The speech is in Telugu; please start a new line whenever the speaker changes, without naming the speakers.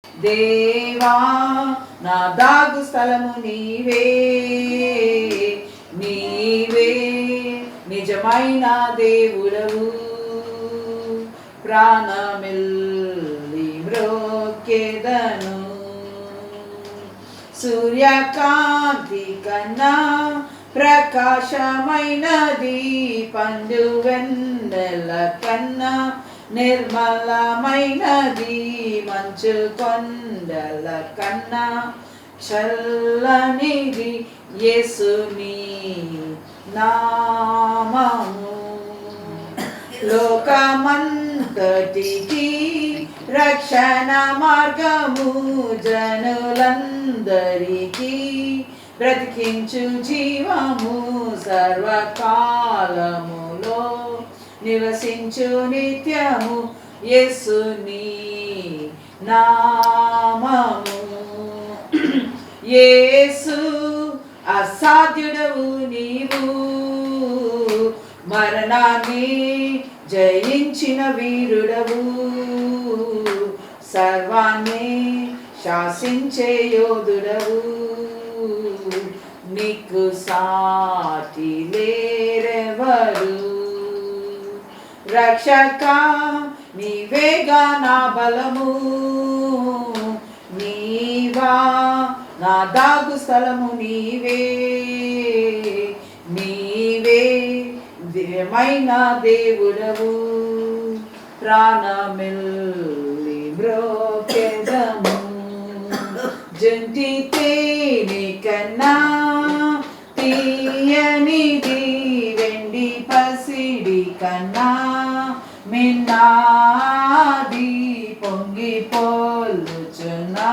దేవా నా దాగు స్థలము నీవే, నీవే నిజమైన దేవుడవు. ప్రాణమిల్లి మ్రోక్కెదను, సూర్యకాంతి కన్నా ప్రకాశమైనది, పండు వెన్నెల కన్నా నిర్మలమైనది, మంచు కొండల కన్నా చల్లనిది యేసుని నామము. లోకమంతటికి రక్షణ మార్గము, జనులందరికీ బ్రతికించు జీవము, సర్వకాలములో నివసించు నిత్యము యేసుని నామము. యేసు అసాధ్యుడవు నీవు, మరణాన్ని జయించిన వీరుడవు, సర్వాన్ని శాసించే యోధుడవు, నీకు సాటి లేరెవరు. రక్షక నీవేగా నా బలము, నీవా నా దాగు స్థలము, నీవే నీవే దివ్యమైన దేవుడవు. ప్రాణమిల్లి మ్రోక్కెదము, జంటి తేనె కన్నా తీయనిది, వెండి పసిడి కన్నా మిన్నాది, పొంగి పోలుచున్నా